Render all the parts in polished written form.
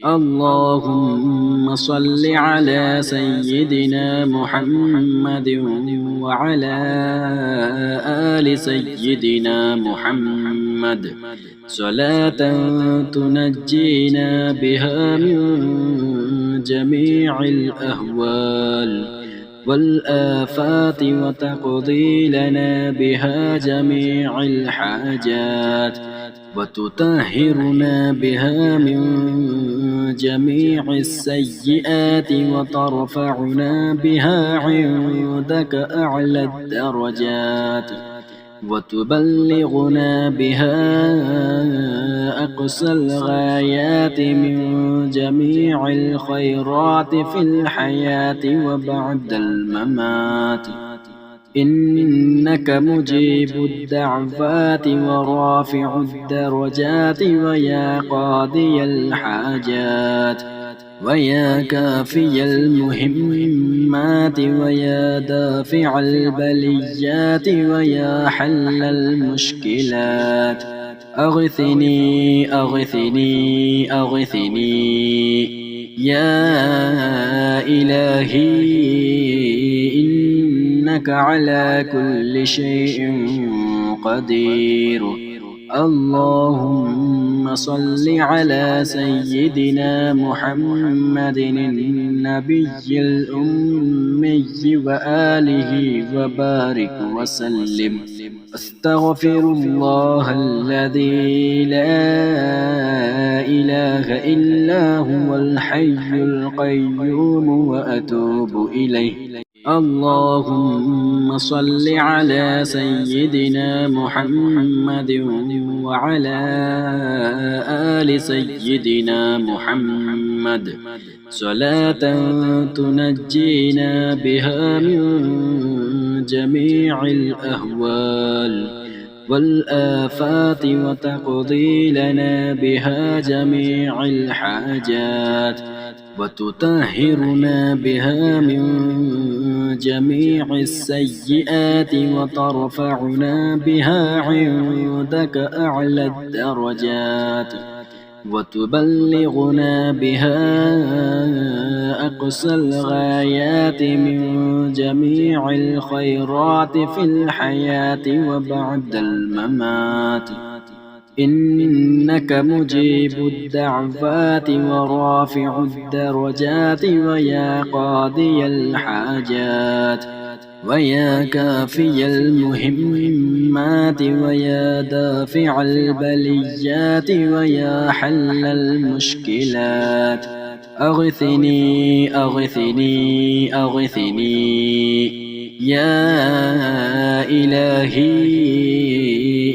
اللهم صل على سيدنا محمد وعلى آل سيدنا محمد صلاة تنجينا بها من جميع الأهوال والآفات وتقضي لنا بها جميع الحاجات وتطهرنا بها من جميع السيئات وترفعنا بها عندك أعلى الدرجات وتبلغنا بها أقصى الغايات من جميع الخيرات في الحياة وبعد الممات إنك مجيب الدعوات ورافع الدرجات ويا قاضي الحاجات ويا كافي المهمات ويا دافع البليات ويا حل المشكلات أغثني أغثني أغثني يا إلهي إنك على كل شيء قدير. اللهم صل على سيدنا محمد النبي الأمي وآله وبارك وسلم. أستغفر الله الذي لا إله إلا هو الحي القيوم وأتوب إليه. اللهم صل على سيدنا محمد وعلى آل سيدنا محمد صلاة تنجينا بها من جميع الأهوال والآفات وتقضي لنا بها جميع الحاجات وتطهرنا بها من جميع السيئات وترفعنا بها عندك أعلى الدرجات وتبلغنا بها أقصى الغايات من جميع الخيرات في الحياة وبعد الممات إنك مجيب الدعوات ورافع الدرجات ويا قاضي الحاجات ويا كافي المهمات ويا دافع البليات ويا حل المشكلات أغثني أغثني أغثني يا إلهي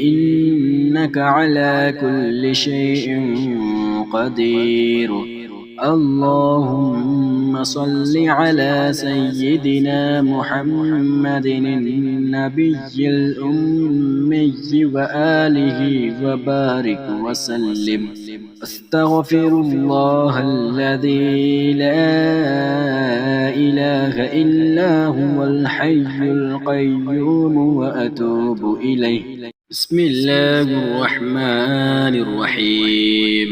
إنك على كل شيء قدير. اللهم صل على سيدنا محمد النبي الأمي وآله وبارك وسلم. أستغفر الله الذي لا إله إلا هو الحي القيوم وأتوب إليه. بسم الله الرحمن الرحيم.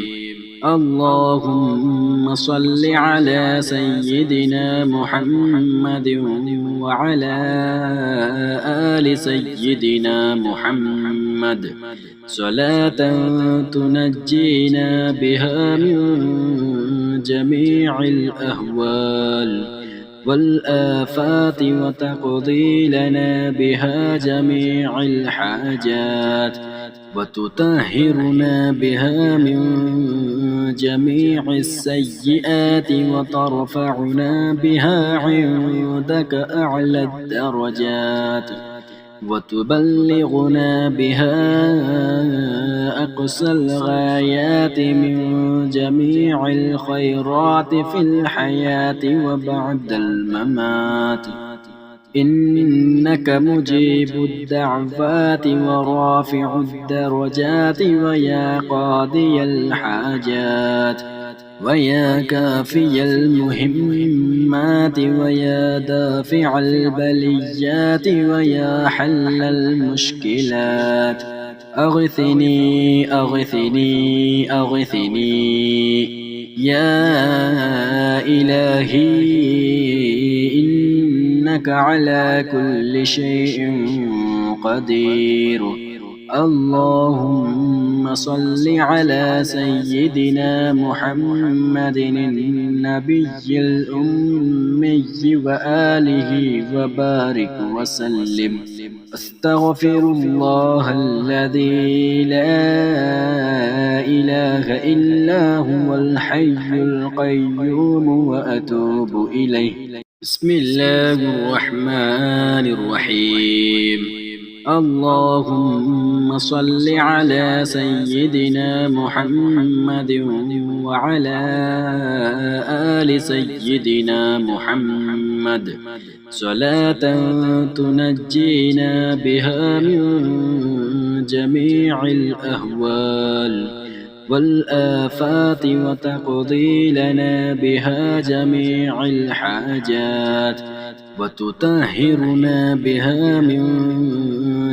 اللهم صل على سيدنا محمد وعلى آل سيدنا محمد صلاة تنجينا بها من جميع الأهوال والآفات وتقضي لنا بها جميع الحاجات وتطهرنا بها من جميع السيئات وترفعنا بها عندك أعلى الدرجات وتبلغنا بها أقصى الغايات من جميع الخيرات في الحياة وبعد الممات إنك مجيب الدعوات ورافع الدرجات ويا قاضي الحاجات ويا كافي المهمات ويا دافع البليات ويا حل المشكلات أغثني أغثني أغثني يا إلهي إنك على كل شيء قدير. اللهم صل على سيدنا محمد النبي الأمي وآله وبارك وسلم. أستغفر الله الذي لا إله إلا هو الحي القيوم وأتوب إليه. بسم الله الرحمن الرحيم. اللهم صل على سيدنا محمد وعلى آل سيدنا محمد صلاة تنجينا بها من جميع الأهوال والآفات وتقضي لنا بها جميع الحاجات وتطهرنا بها من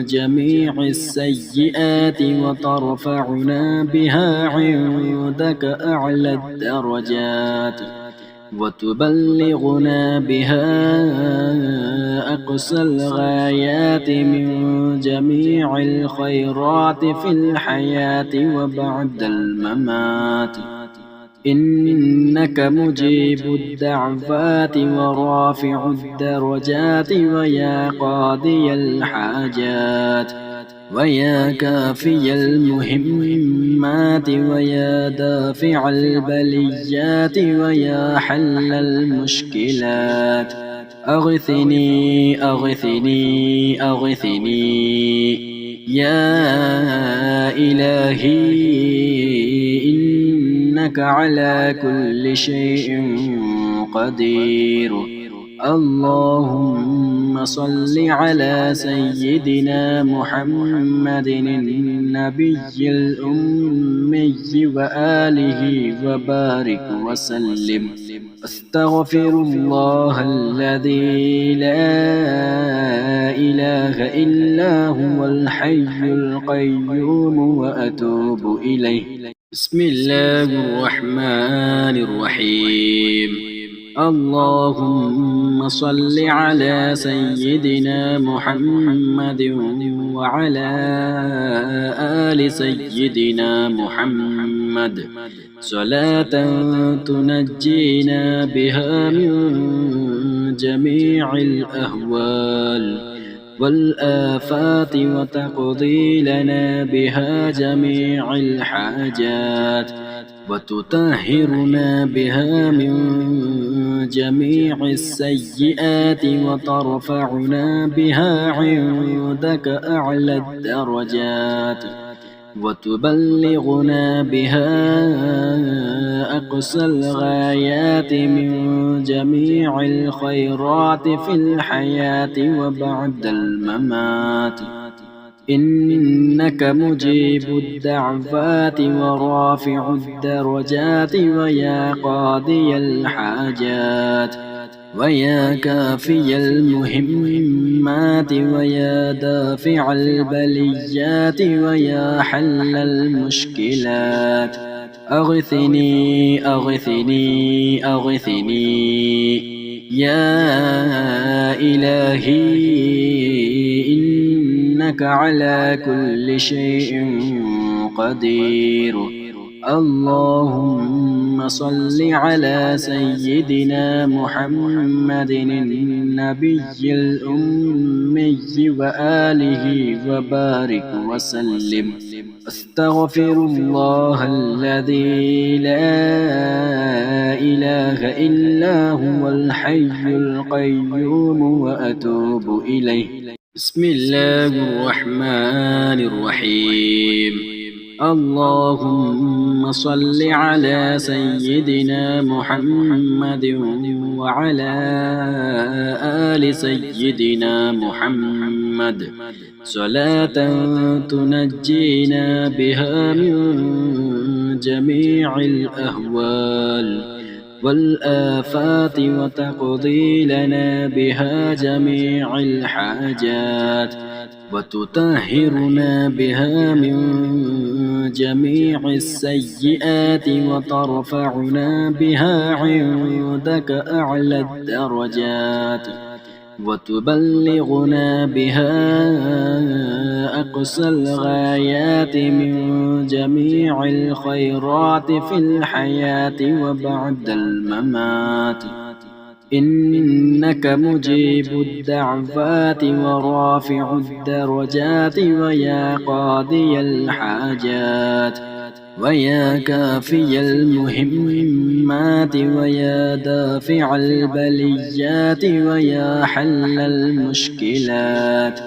جميع السيئات وترفعنا بها عندك أعلى الدرجات وتبلغنا بها أقصى الغايات من جميع الخيرات في الحياة وبعد الممات. إنك مجيب الدعوات ورافع الدرجات ويا قاضي الحاجات ويا كافي المهمات ويا دافع البليات ويا حل المشكلات. أغثني أغثني أغثني يا إلهي إنك على كل شيء قدير. اللهم صل على سيدنا محمد النبي الأمي وآله وبارك وسلم. أستغفر الله الذي لا إله إلا هو الحي القيوم وأتوب إليه. بسم الله الرحمن الرحيم. اللهم صل على سيدنا محمد وعلى آل سيدنا محمد صلاة تنجينا بها من جميع الأهوال والآفات وتقضي لنا بها جميع الحاجات وتطهرنا بها من جميع السيئات وترفعنا بها عندك أعلى الدرجات وتبلغنا بها أقصى الغايات من جميع الخيرات في الحياة وبعد الممات. إنك مجيب الدعوات ورافع الدرجات ويا قاضي الحاجات ويا كافي المهمات ويا دافع البليات ويا حل المشكلات. أغثني أغثني أغثني يا إلهي إنك على كل شيء قدير. اللهم صل على سيدنا محمد النبي الأمي وآله وبارك وسلم. أستغفر الله الذي لا إله إلا هو الحي القيوم وأتوب إليه. بسم الله الرحمن الرحيم. اللهم صل على سيدنا محمد وعلى آل سيدنا محمد صلاة تنجينا بها من جميع الأهوال والآفات وتقضي لنا بها جميع الحاجات وتطهرنا بها من جميع السيئات وترفعنا بها عندك أعلى الدرجات وتبلغنا بها أقصى الغايات من جميع الخيرات في الحياة وبعد الممات إنك مجيب الدعوات ورافع الدرجات ويا قاضي الحاجات ويا كافي المهمات ويا دافع البليات ويا حل المشكلات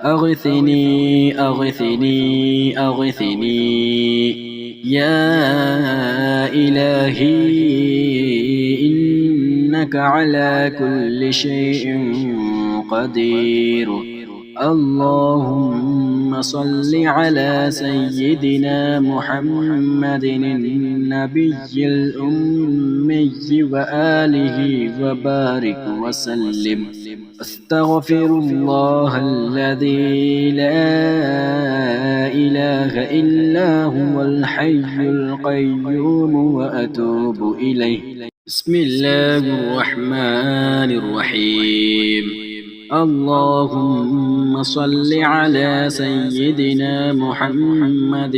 أغثني أغثني أغثني يا إلهي إنك على كل شيء قدير اللهم صل على سيدنا محمد النبي الأمي وآله وبارك وسلم أستغفر الله الذي لا إله إلا هو الحي القيوم وأتوب إليه بسم الله الرحمن الرحيم اللهم صل على سيدنا محمد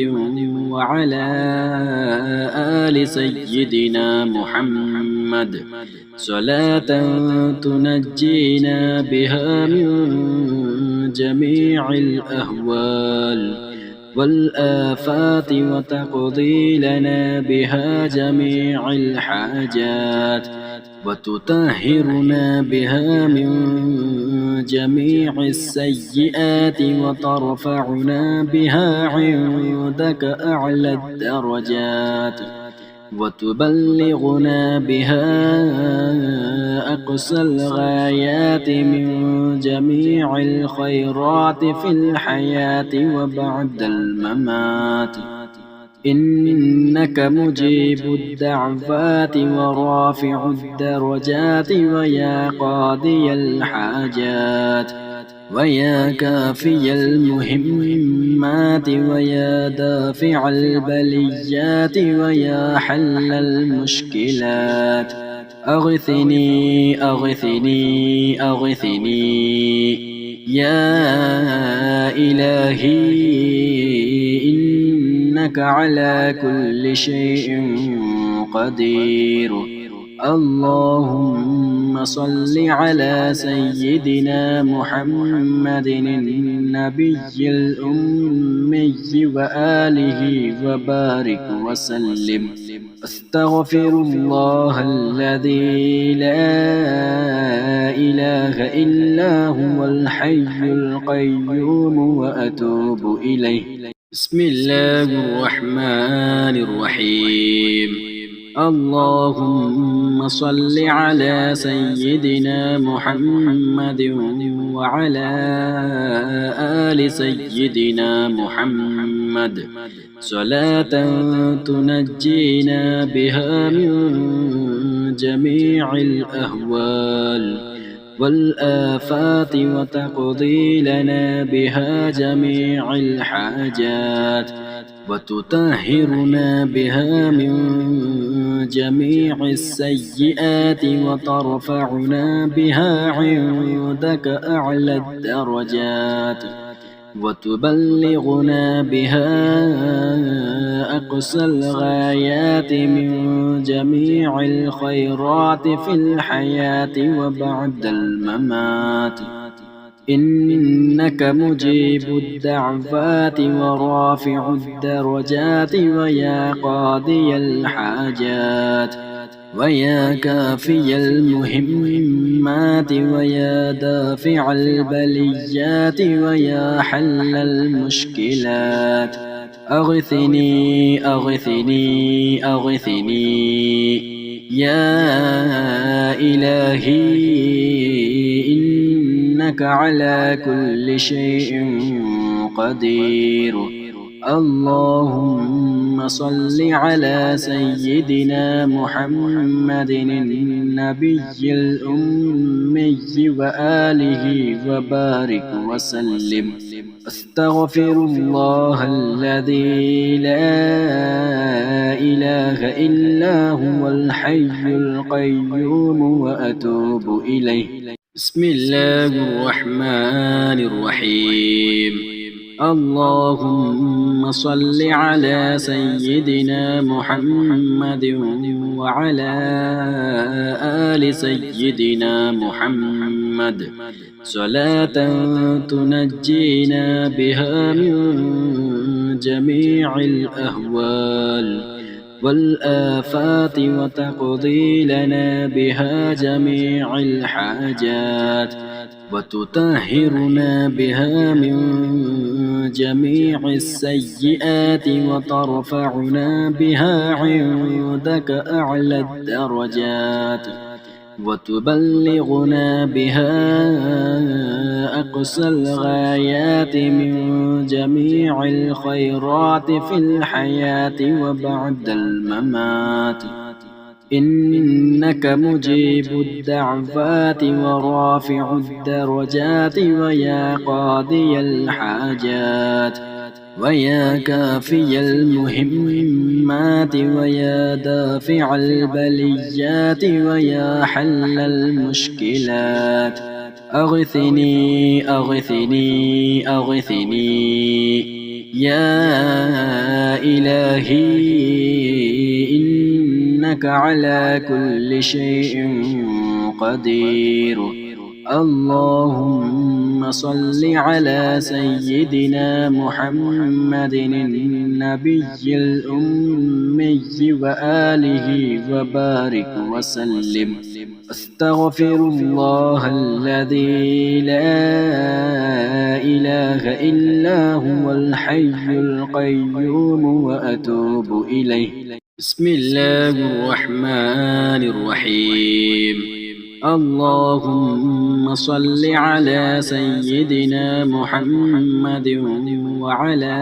وعلى آل سيدنا محمد صلاة تنجينا بها من جميع الأهوال والآفات وتقضي لنا بها جميع الحاجات وتطهرنا بها من جميع السيئات وترفعنا بها عندك أعلى الدرجات وتبلغنا بها أقصى الغايات من جميع الخيرات في الحياة وبعد الممات إنك مجيب الدعوات ورافع الدرجات ويا قاضي الحاجات ويا كافي المهمات ويا دافع البليات ويا حل المشكلات أغثني أغثني أغثني يا إلهي إنك على كل شيء قدير اللهم صل على سيدنا محمد النبي الأمي وآله وبارك وسلم أستغفر الله الذي لا إله إلا هو الحي القيوم وأتوب إليه بسم الله الرحمن الرحيم اللهم صل على سيدنا محمد وعلى آل سيدنا محمد صلاة تنجينا بها من جميع الأهوال والآفات وتقضي لنا بها جميع الحاجات وتطهرنا بها من جميع السيئات وترفعنا بها عندك أعلى الدرجات وتبلغنا بها أقصى الغايات من جميع الخيرات في الحياة وبعد الممات إنك مجيب الدعوات ورافع الدرجات ويا قاضي الحاجات ويا كافي المهمات ويا دافع البليات ويا حل المشكلات أغثني أغثني أغثني يا إلهي إنك على كل شيء قدير اللهم صل على سيدنا محمد النبي الأمي وآله وبارك وسلم. أستغفر الله الذي لا إله إلا هو الحي القيوم وأتوب إليه. بسم الله الرحمن الرحيم. اللهم صل على سيدنا محمد وعلى آل سيدنا محمد صلاة تنجينا بها من جميع الأهوال والآفات وتقضي لنا بها جميع الحاجات وتطهرنا بها من جميع السيئات وترفعنا بها عندك أعلى الدرجات وتبلغنا بها أقصى الغايات من جميع الخيرات في الحياة وبعد الممات. إنك مجيب الدعوات ورافع الدرجات ويا قاضي الحاجات ويا كافي المهمات ويا دافع البليات ويا حل المشكلات. أغثني أغثني أغثني يا إلهي إنك على كل شيء قدير. اللهم صل على سيدنا محمد النبي الأمي وآله وبارك وسلم. أستغفر الله الذي لا إله إلا هو الحي القيوم وأتوب إليه. بسم الله الرحمن الرحيم. اللهم صل على سيدنا محمد وعلى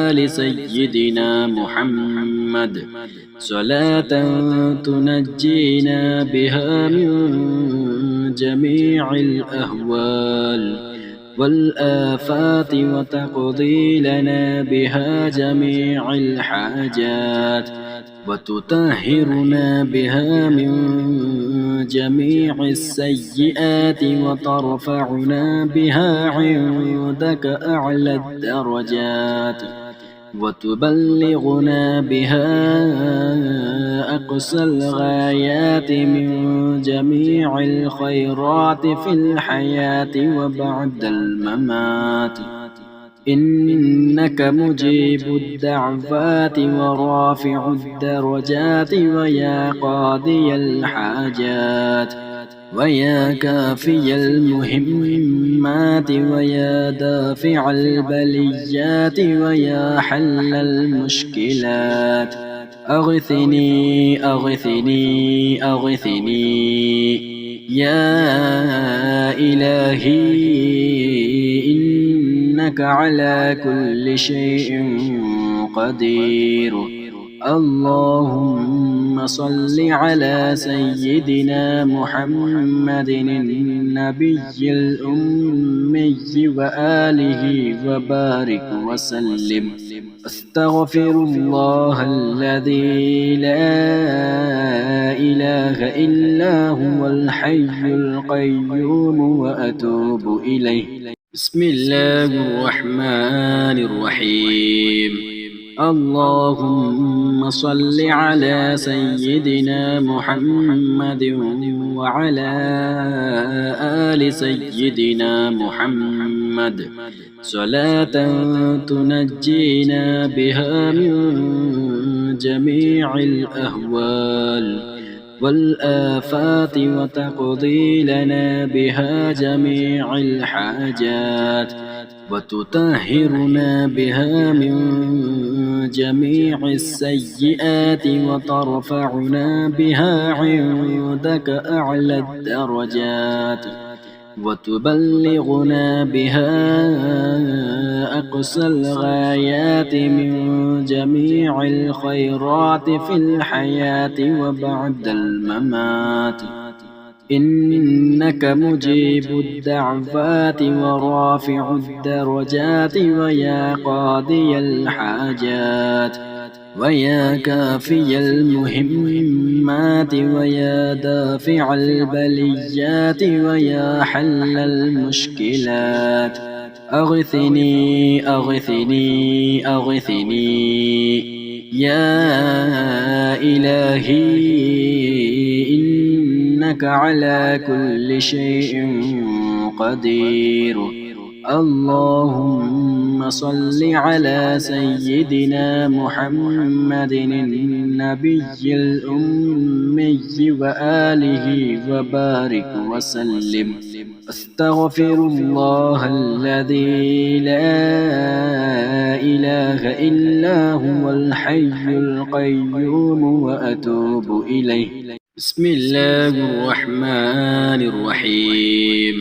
آل سيدنا محمد صلاة تنجينا بها من جميع الأهوال والآفات وتقضي لنا بها جميع الحاجات وتطهرنا بها من جميع السيئات وترفعنا بها عندك أعلى الدرجات وتبلغنا بها أقصى الغايات من جميع الخيرات في الحياة وبعد الممات. إنك مجيب الدعوات ورافع الدرجات ويا قاضي الحاجات ويا كافي المهمات ويا دافع البليات ويا حل المشكلات. أغثني أغثني أغثني يا إلهي إنك على كل شيء قدير. اللهم صل على سيدنا محمد النبي الأمي وآله وبارك وسلم. أستغفر الله الذي لا إله إلا هو الحي القيوم وأتوب إليه. بسم الله الرحمن الرحيم. اللهم صل على سيدنا محمد وعلى آل سيدنا محمد صلاة تنجينا بها من جميع الأهوال والآفات وتقضي لنا بها جميع الحاجات وتطهرنا بها من جميع السيئات وترفعنا بها عندك أعلى الدرجات وتبلغنا بها أقصى الغايات من جميع الخيرات في الحياة وبعد الممات. إنك مجيب الدعوات ورافع الدرجات ويا قاضي الحاجات ويا كافي المهمات ويا دافع البليات ويا حل المشكلات. أغثني أغثني أغثني يا إلهي، إنك على كل شيء قدير. اللهم صل على سيدنا محمد النبي الأمي وآله وبارك وسلم. أستغفر الله الذي لا إله إلا هو الحي القيوم وأتوب إليه. بسم الله الرحمن الرحيم.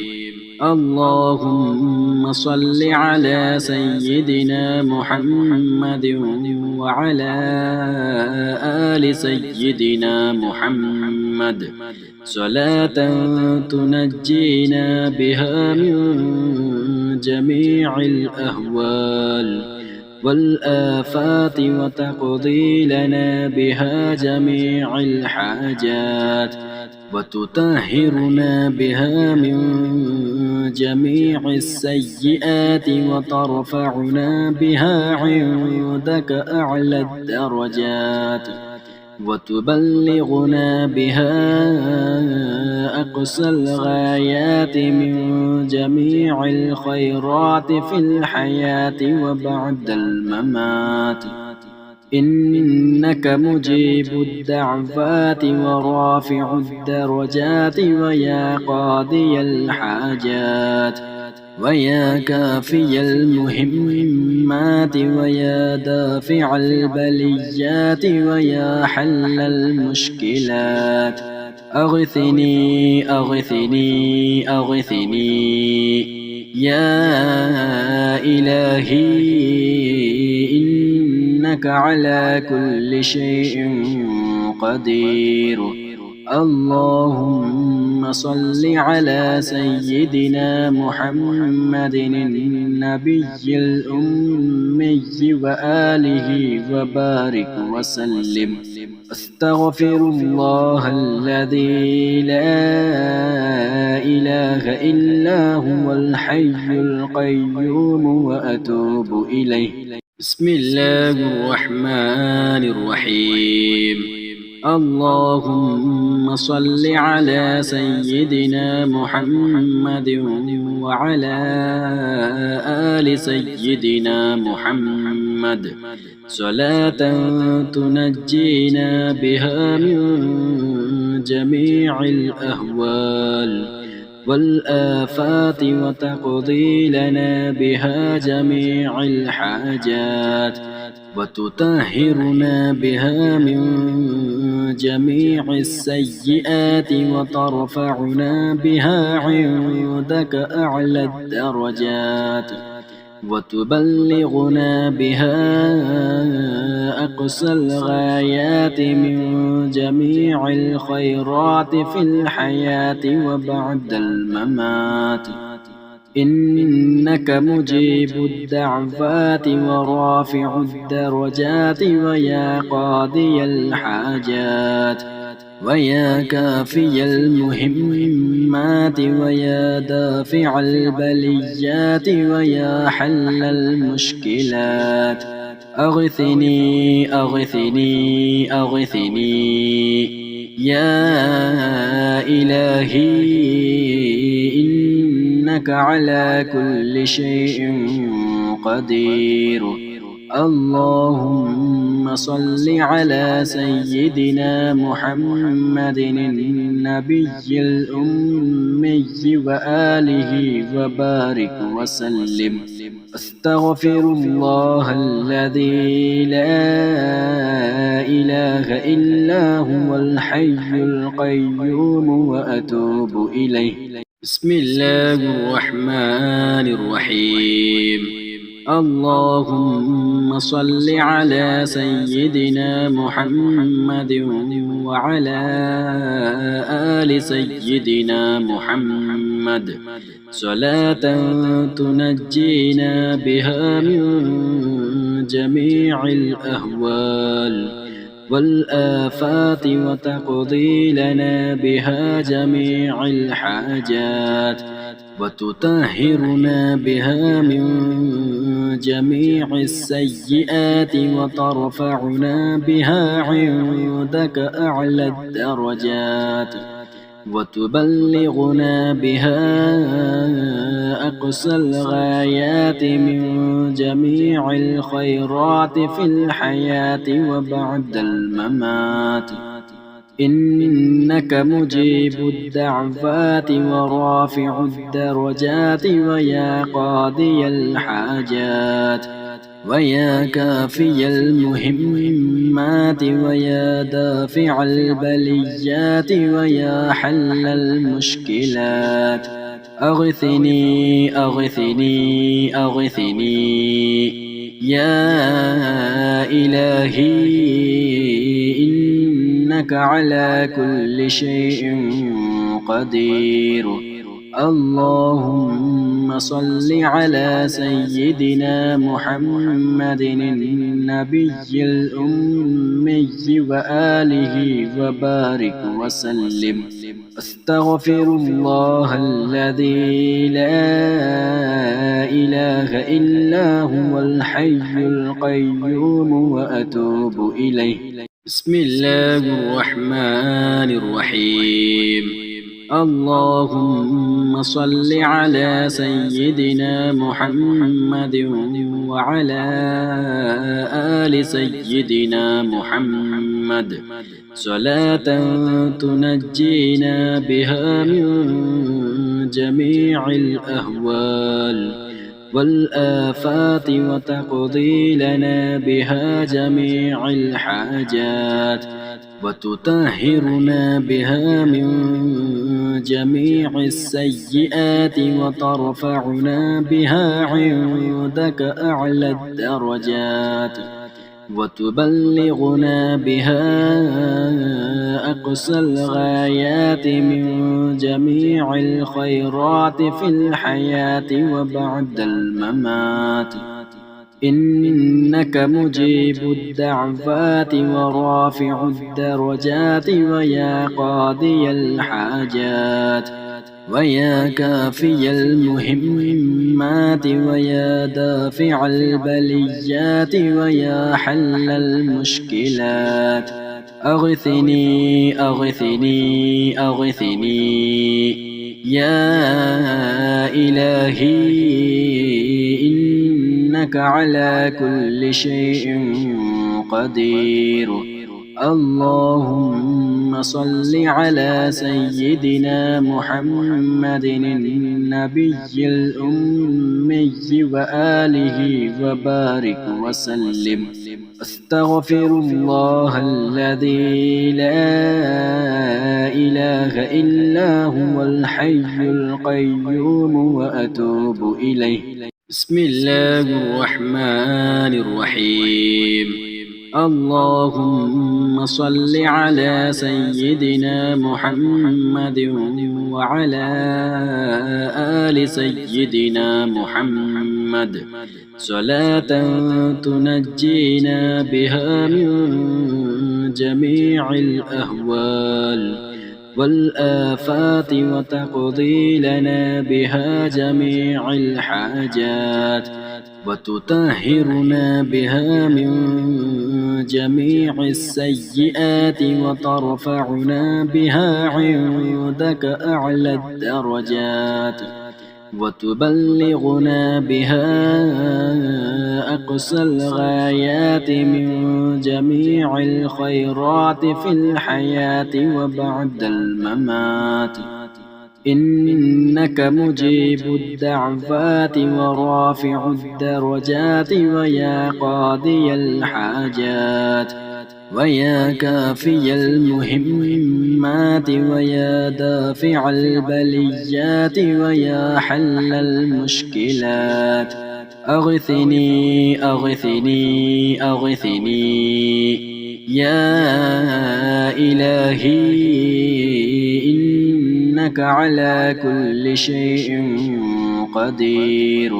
اللهم صل على سيدنا محمد وعلى آل سيدنا محمد صلاة تنجينا بها من جميع الأهوال والآفات وتقضي لنا بها جميع الحاجات وتطهرنا بها من جميع السيئات وترفعنا بها عندك أعلى الدرجات وتبلغنا بها أقصى الغايات من جميع الخيرات في الحياة وبعد الممات. إنك مجيب الدعوات ورافع الدرجات ويا قاضي الحاجات ويا كافي المهمات ويا دافع البليات ويا حل المشكلات. أغثني أغثني أغثني يا إلهي، إنك على كل شيء قدير. اللهم صل على سيدنا محمد النبي الأمي وآله وبارك وسلم. أستغفر الله الذي لا إله إلا هو الحي القيوم وأتوب إليه. بسم الله الرحمن الرحيم. اللهم صل على سيدنا محمد وعلى آل سيدنا محمد صلاة تنجينا بها من جميع الأهوال والآفات وتقضي لنا بها جميع الحاجات وتطهرنا بها من جميع السيئات وترفعنا بها عندك أعلى الدرجات وتبلغنا بها أقصى الغايات من جميع الخيرات في الحياة وبعد الممات. إنك مجيب الدعوات ورافع الدرجات ويا قاضي الحاجات ويا كافي المهمات ويا دافع البليات ويا حل المشكلات. أغثني أغثني أغثني يا إلهي، إنك على كل شيء قدير. اللهم صل على سيدنا محمد النبي الأمي وآله وبارك وسلم. أستغفر الله الذي لا إله إلا هو الحي القيوم وأتوب إليه. بسم الله الرحمن الرحيم. اللهم صل على سيدنا محمد وعلى آل سيدنا محمد صلاة تنجينا بها من جميع الأهوال والآفات وتقضي لنا بها جميع الحاجات وتطهرنا بها من جميع السيئات وترفعنا بها عندك أعلى الدرجات وتبلغنا بها أقصى الغايات من جميع الخيرات في الحياة وبعد الممات. إنك مجيب الدعوات ورافع الدرجات ويا قاضي الحاجات ويا كافي المهمات ويا دافع البليات ويا حل المشكلات. أغثني أغثني أغثني يا إلهي إنك على كل شيء قدير. اللهم صل على سيدنا محمد النبي الأمي وآله وبارك وسلم. أستغفر الله الذي لا إله إلا هو الحي القيوم وأتوب إليه. بسم الله الرحمن الرحيم. اللهم صل على سيدنا محمد وعلى آل سيدنا محمد صلاة تنجينا بها من جميع الأهوال والآفات وتقضي لنا بها جميع الحاجات وتطهرنا بها من جميع السيئات وترفعنا بها عندك أعلى الدرجات وتبلغنا بها أقصى الغايات من جميع الخيرات في الحياة وبعد الممات. إنك مجيب الدعوات ورافع الدرجات ويا قاضي الحاجات ويا كافي المهمات ويا دافع البليات ويا حل المشكلات. أغثني أغثني أغثني يا إلهي إنك على كل شيء قدير. اللهم صل على سيدنا محمد النبي الأمي وآله وبارك وسلم. أستغفر الله الذي لا إله إلا هو الحي القيوم وأتوب إليه. بسم الله الرحمن الرحيم. اللهم صل على سيدنا محمد وعلى آل سيدنا محمد صلاة تنجينا بها من جميع الأهوال والآفات وتقضي لنا بها جميع الحاجات وتطهرنا بها من جميع السيئات وترفعنا بها عندك أعلى الدرجات وتبلغنا بها أقصى الغايات من جميع الخيرات في الحياة وبعد الممات. إنك مجيب الدعوات ورافع الدرجات ويا قاضي الحاجات ويا كافي المهمات المهمات ويا دافع البليات ويا حل المشكلات أغثني أغثني أغثني يا إلهي إنك على كل شيء قدير.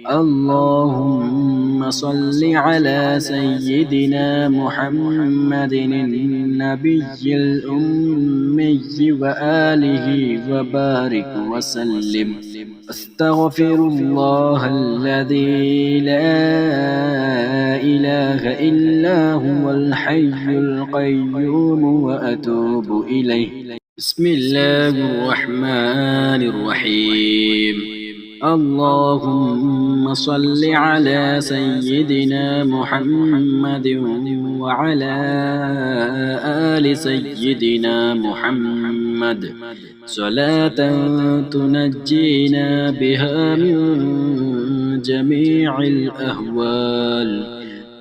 اللهم صل على سيدنا محمد النبي الأمي وآله وبارك وسلم. أستغفر الله الذي لا إله إلا هو الحي القيوم وأتوب إليه. بسم الله الرحمن الرحيم. اللهم صل على سيدنا محمد وعلى آل سيدنا محمد صلاة تنجينا بها من جميع الأهوال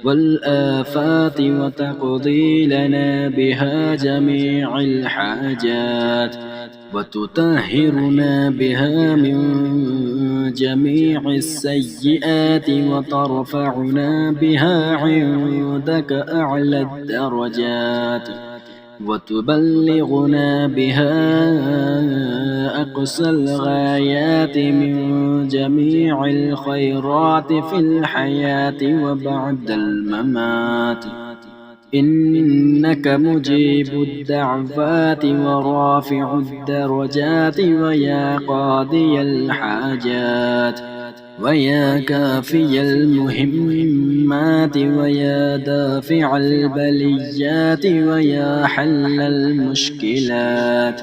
والآفات وتقضي لنا بها جميع الحاجات وتطهرنا بها من جميع السيئات وترفعنا بها عندك أعلى الدرجات وتبلغنا بها أقصى الغايات من جميع الخيرات في الحياة وبعد الممات. إنك مجيب الدعوات ورافع الدرجات ويا قاضي الحاجات ويا كافي المهمات ويا دافع البليات ويا حل المشكلات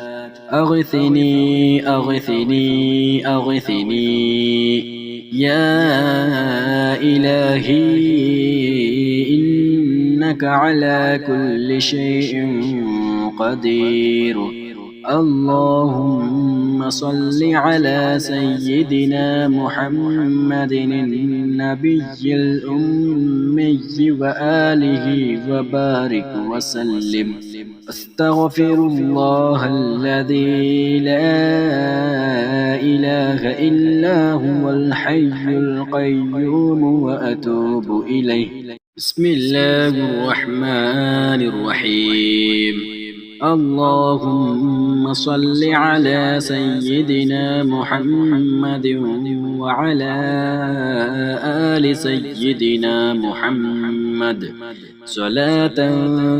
أغثني أغثني أغثني يا إلهي إنك على كل شيء قدير. اللهم صل على سيدنا محمد النبي الأمي وآله وبارك وسلم. أستغفر الله الذي لا إله إلا هو الحي القيوم وأتوب إليه. بسم الله الرحمن الرحيم. اللهم صل على سيدنا محمد وعلى آل سيدنا محمد صلاة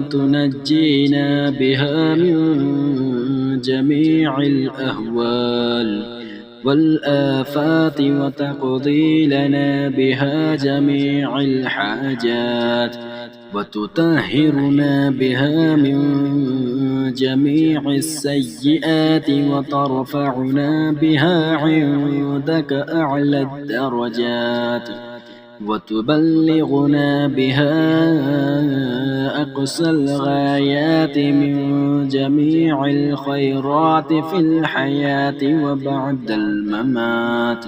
تنجينا بها من جميع الأهوال والآفات وتقضي لنا بها جميع الحاجات وتطهرنا بها من جميع السيئات وترفعنا بها عندك أعلى الدرجات وتبلغنا بها أقصى الغايات من جميع الخيرات في الحياة وبعد الممات.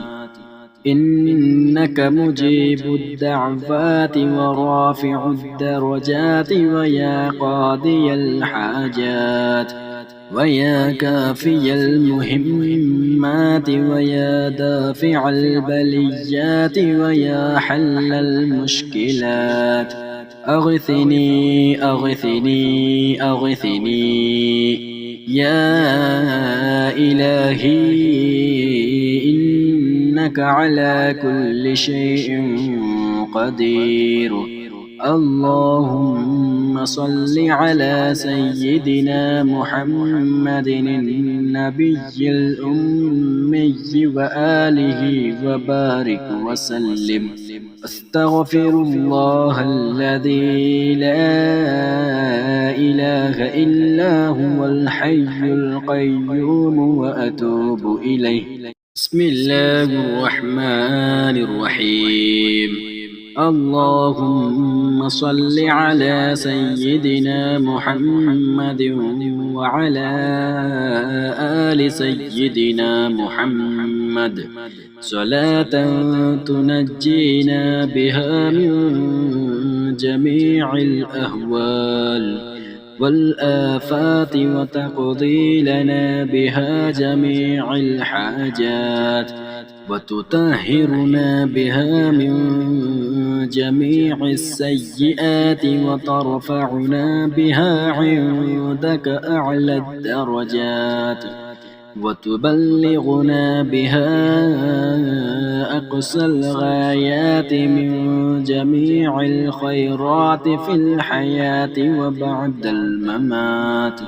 إنك مجيب الدعوات ورافع الدرجات ويا قاضي الحاجات ويا كافي المهمات ويا دافع البليات ويا حل المشكلات أغثني أغثني أغثني يا إلهي إنك على كل شيء قدير. اللهم صل على سيدنا محمد النبي الأمي وآله وبارك وسلم. أستغفر الله الذي لا إله إلا هو الحي القيوم وأتوب إليه. بسم الله الرحمن الرحيم. اللهم صل على سيدنا محمد وعلى آل سيدنا محمد صلاة تنجينا بها من جميع الأهوال والآفات وتقضي لنا بها جميع الحاجات وتطهرنا بها من جميع السيئات وترفعنا بها عندك أعلى الدرجات وتبلغنا بها أقصى الغايات من جميع الخيرات في الحياة وبعد الممات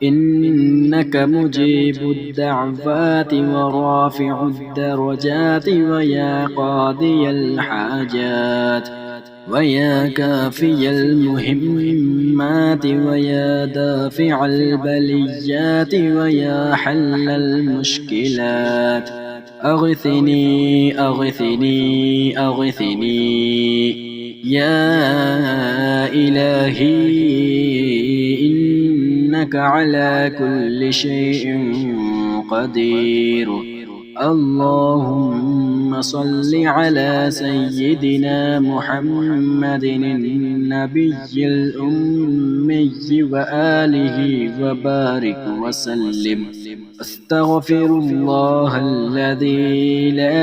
إنك مجيب الدعوات ورافع الدرجات ويا قاضي الحاجات ويا كافي المهمات ويا دافع البليات ويا حل المشكلات أغثني أغثني أغثني يا إلهي إنك على كل شيء قدير. اللهم صل على سيدنا محمد النبي الأمي وآله وبارك وسلم. أستغفر الله الذي لا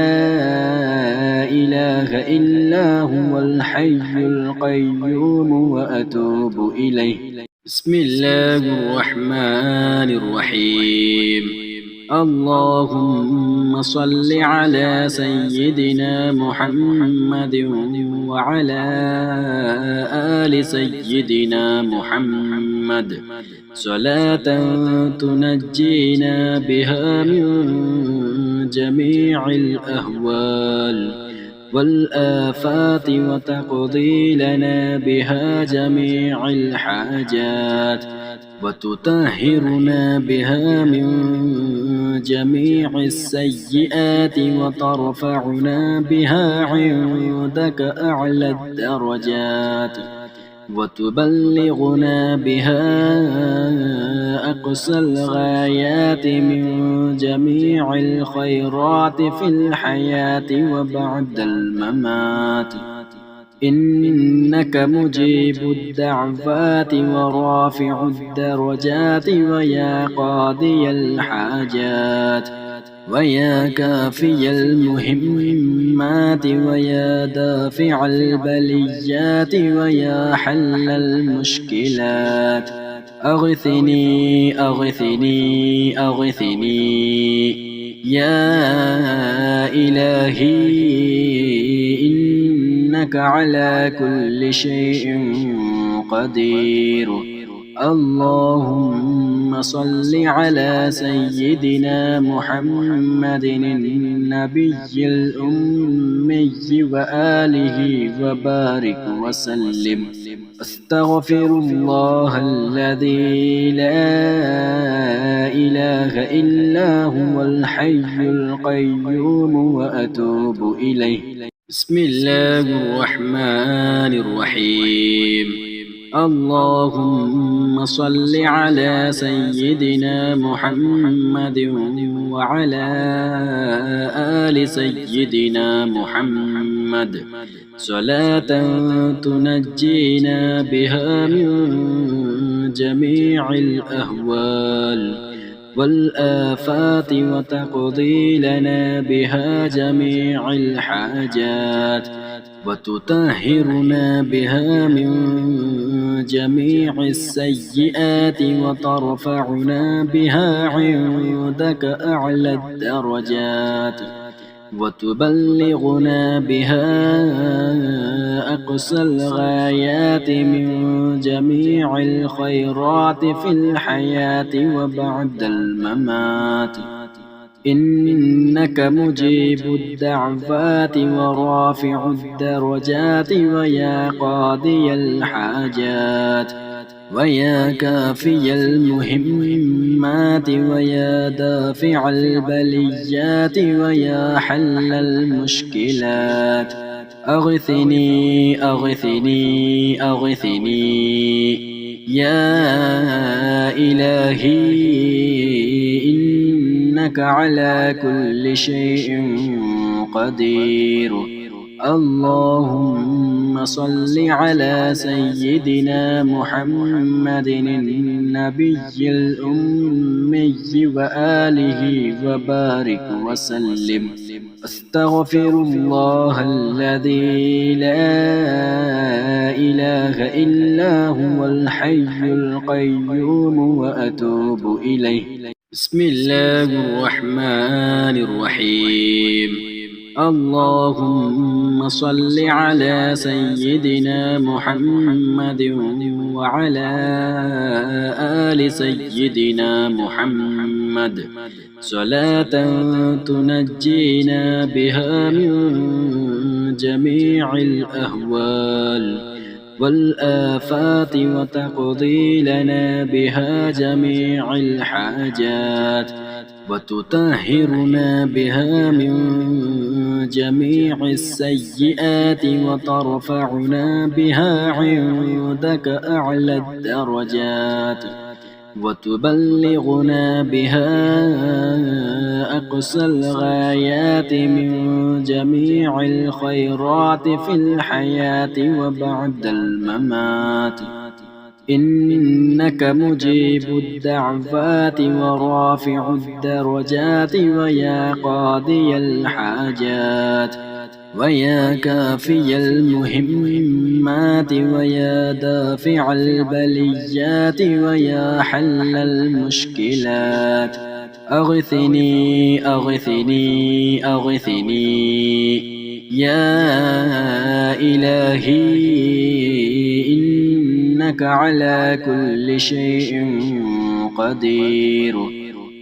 إله إلا هو الحي القيوم وأتوب إليه. بسم الله الرحمن الرحيم. اللهم صل على سيدنا محمد وعلى آل سيدنا محمد صلاة تنجينا بها من جميع الأهوال والآفات وتقضي لنا بها جميع الحاجات وتطهرنا بها من جميع السيئات وترفعنا بها عندك أعلى الدرجات وتبلغنا بها أقصى الغايات من جميع الخيرات في الحياة وبعد الممات إنك مجيب الدعوات ورافع الدرجات ويا قاضي الحاجات ويا كافي المهمات ويا دافع البليات ويا حل المشكلات أغثني أغثني أغثني يا إلهي إنك على كل شيء قدير. اللهم صل على سيدنا محمد النبي الأمي وآله وبارك وسلم. أستغفر الله الذي لا إله إلا هو الحي القيوم وأتوب إليه. بسم الله الرحمن الرحيم. اللهم صل على سيدنا محمد وعلى آل سيدنا محمد صلاة تنجينا بها من جميع الأهوال والآفات وتقضي لنا بها جميع الحاجات وتطهرنا بها من جميع السيئات وترفعنا بها عندك أعلى الدرجات وتبلغنا بها أقصى الغايات من جميع الخيرات في الحياة وبعد الممات إنك مجيب الدعوات ورافع الدرجات ويا قاضي الحاجات ويا كافي المهمات ويا دافع البليات ويا حل المشكلات أغثني أغثني أغثني يا إلهي إنك على كل شيء قدير. اللهم صل على سيدنا محمد النبي الأمي وآله وبارك وسلم. أستغفر الله الذي لا إله إلا هو الحي القيوم وأتوب إليه. بسم الله الرحمن الرحيم. اللهم صل على سيدنا محمد وعلى آل سيدنا محمد صلاة تنجينا بها من جميع الأهوال والآفات وتقضي لنا بها جميع الحاجات وتطهرنا بها من جميع السيئات وترفعنا بها عندك أعلى الدرجات وتبلغنا بها أقصى الغايات من جميع الخيرات في الحياة وبعد الممات. إنك مجيب الدعوات ورافع الدرجات ويا قاضي الحاجات ويا كافي المهمات ويا دافع البليات ويا حل المشكلات. أغثني أغثني أغثني يا إلهي إنك على كل شيء قدير.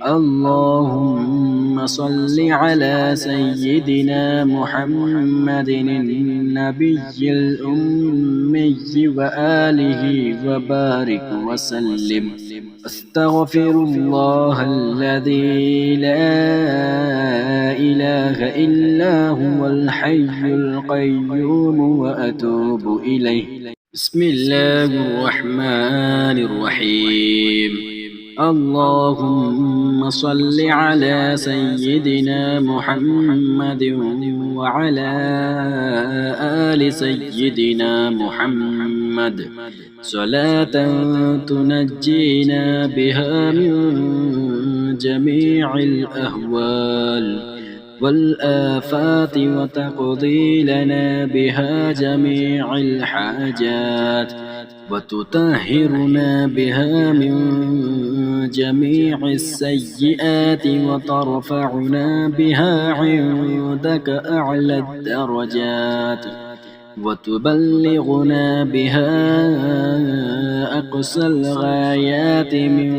اللهم صل على سيدنا محمد النبي الأمي وآله وبارك وسلم. أستغفر الله الذي لا إله إلا هو الحي القيوم وأتوب إليه. بسم الله الرحمن الرحيم. اللهم صل على سيدنا محمد وعلى آل سيدنا محمد صلاة تنجينا بها من جميع الأهوال والآفات وتقضي لنا بها جميع الحاجات وتطهرنا بها من جميع السيئات وترفعنا بها عندك أعلى الدرجات وتبلغنا بها أقصى الغايات من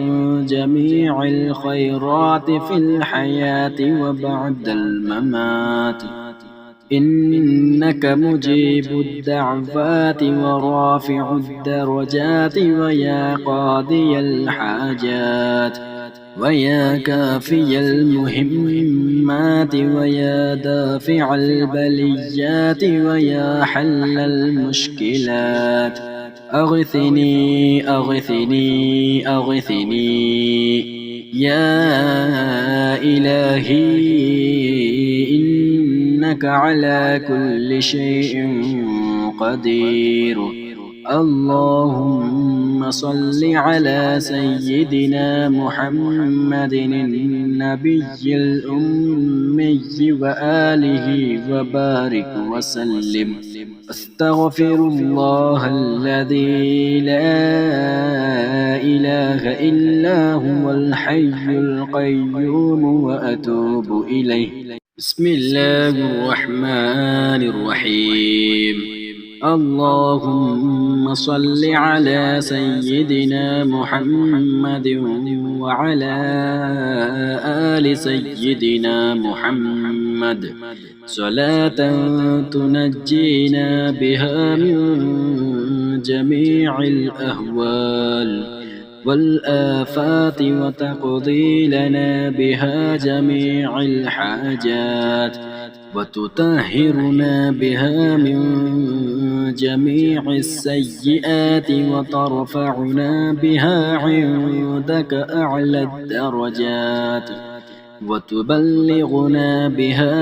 جميع الخيرات في الحياة وبعد الممات. إنك مجيب الدعوات ورافع الدرجات ويا قاضي الحاجات ويا كافي المهمات ويا دافع البليات ويا حل المشكلات. أغثني أغثني أغثني يا إلهي إنك على كل شيء قدير. اللهم صل على سيدنا محمد النبي الأمي وآله وبارك وسلم. أستغفر الله الذي لا إله إلا هو الحي القيوم وأتوب إليه. بسم الله الرحمن الرحيم. اللهم صل على سيدنا محمد وعلى آل سيدنا محمد صلاة تنجينا بها من جميع الأهوال والآفات وتقضي لنا بها جميع الحاجات وتطهرنا بها من جميع السيئات وترفعنا بها عندك أعلى الدرجات وتبلغنا بها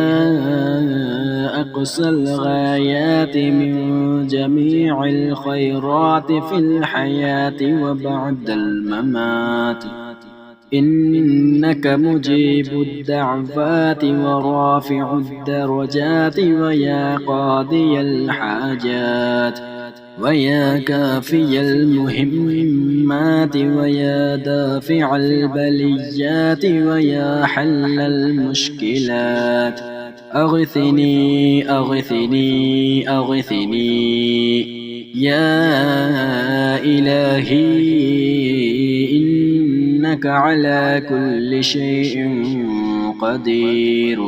أقصى الغايات من جميع الخيرات في الحياة وبعد الممات. إنك مجيب الدعوات ورافع الدرجات ويا قاضي الحاجات ويا كافي المهمات ويا دافع البليات ويا حل المشكلات. أغثني أغثني أغثني يا إلهي، إنك على كل شيء قدير.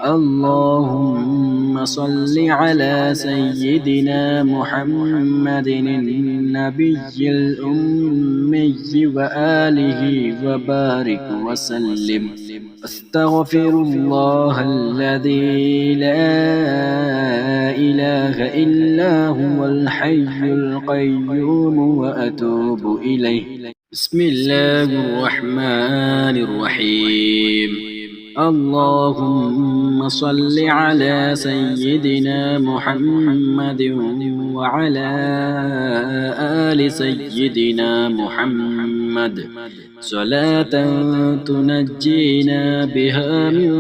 اللهم صل على سيدنا محمد النبي الأمي وآله وبارك وسلم. أستغفر الله الذي لا إله إلا هو الحي القيوم وأتوب إليه. بسم الله الرحمن الرحيم. اللهم صل على سيدنا محمد وعلى آل سيدنا محمد صلاة تنجينا بها من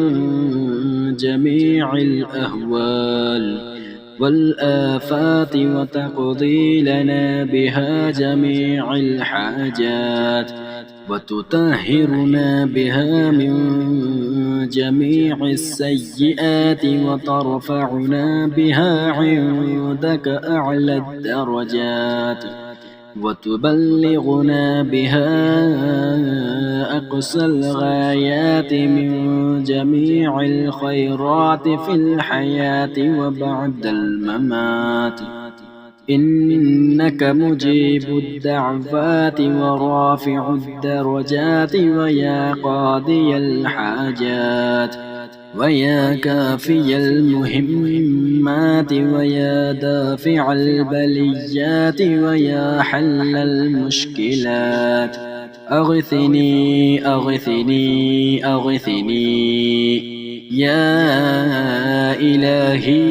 جميع الأهوال والآفات وتقضي لنا بها جميع الحاجات وتطهرنا بها من جميع السيئات وترفعنا بها عندك أعلى الدرجات وتبلغنا بها أقصى الغايات من جميع الخيرات في الحياة وبعد الممات. إنك مجيب الدعوات ورافع الدرجات ويا قاضي الحاجات ويا كافي المهمات ويا دافع البليات ويا حل المشكلات. أغثني أغثني أغثني يا إلهي،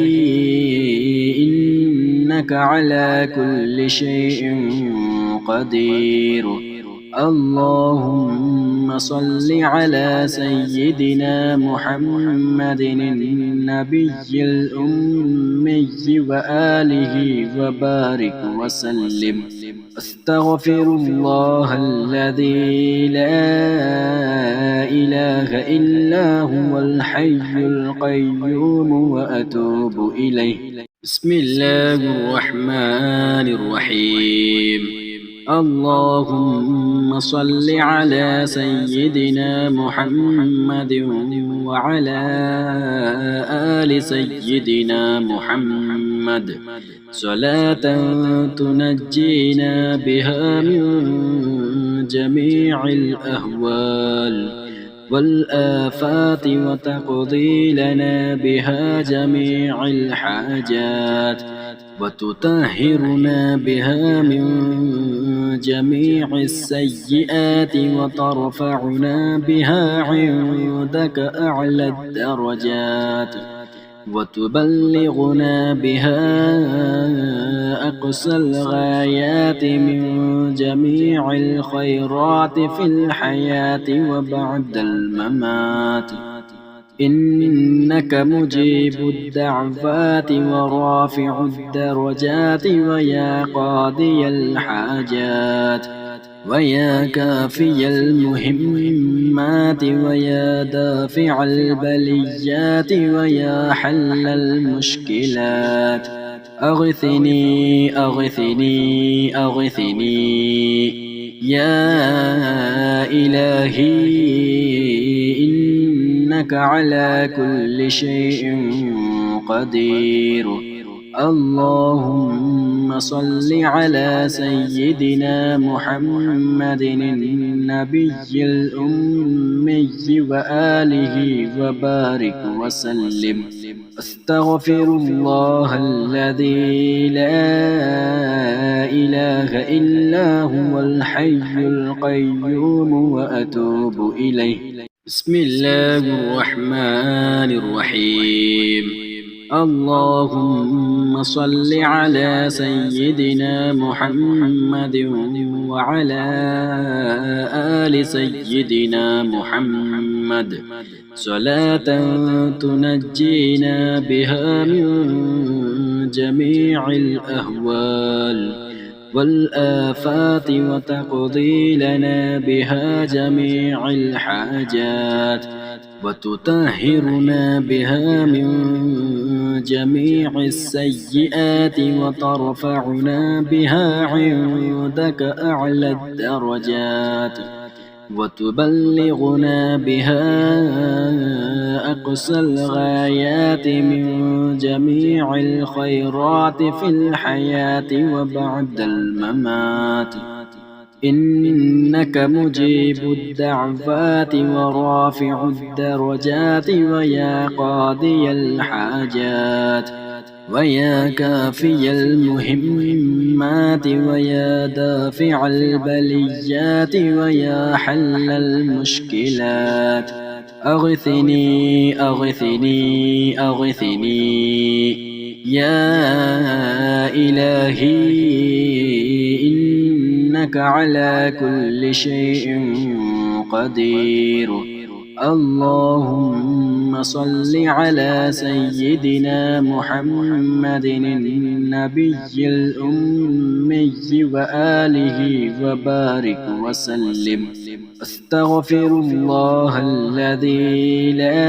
إنك على كل شيء قدير. اللهم صل على سيدنا محمد النبي الأمي وآله وبارك وسلم. أستغفر الله الذي لا إله إلا هو الحي القيوم وأتوب إليه. بسم الله الرحمن الرحيم. اللهم صل على سيدنا محمد وعلى آل سيدنا محمد صلاة تنجينا بها من جميع الأهوال والآفات وتقضي لنا بها جميع الحاجات وتطهرنا بها من جميع السيئات وترفعنا بها عندك أعلى الدرجات وتبلغنا بها أقصى الغايات من جميع الخيرات في الحياة وبعد الممات. إنك مجيب الدعوات ورافع الدرجات ويا قاضي الحاجات ويا كافي المهمات ويا دافع البليات ويا حل المشكلات. أغثني أغثني أغثني يا إلهي، إنك على كل شيء قدير. اللهم صل على سيدنا محمد النبي الأمي وآله وبارك وسلم. أستغفر الله الذي لا إله إلا هو الحي القيوم وأتوب إليه. بسم الله الرحمن الرحيم. اللهم صل على سيدنا محمد وعلى آل سيدنا محمد صلاة تنجينا بها من جميع الأهوال والآفات وتقضي لنا بها جميع الحاجات وتطهرنا بها من جميع السيئات وترفعنا بها عندك أعلى الدرجات وتبلغنا بها أقصى الغايات من جميع الخيرات في الحياة وبعد الممات. إنك مجيب الدعوات ورافع الدرجات ويا قاضي الحاجات ويا كافي المهمات ويا دافع البليات ويا حل المشكلات. أغثني أغثني أغثني يا إلهي، إنك على كل شيء قدير. اللهم صل على سيدنا محمد النبي الأمي وآله وبارك وسلم. أستغفر الله الذي لا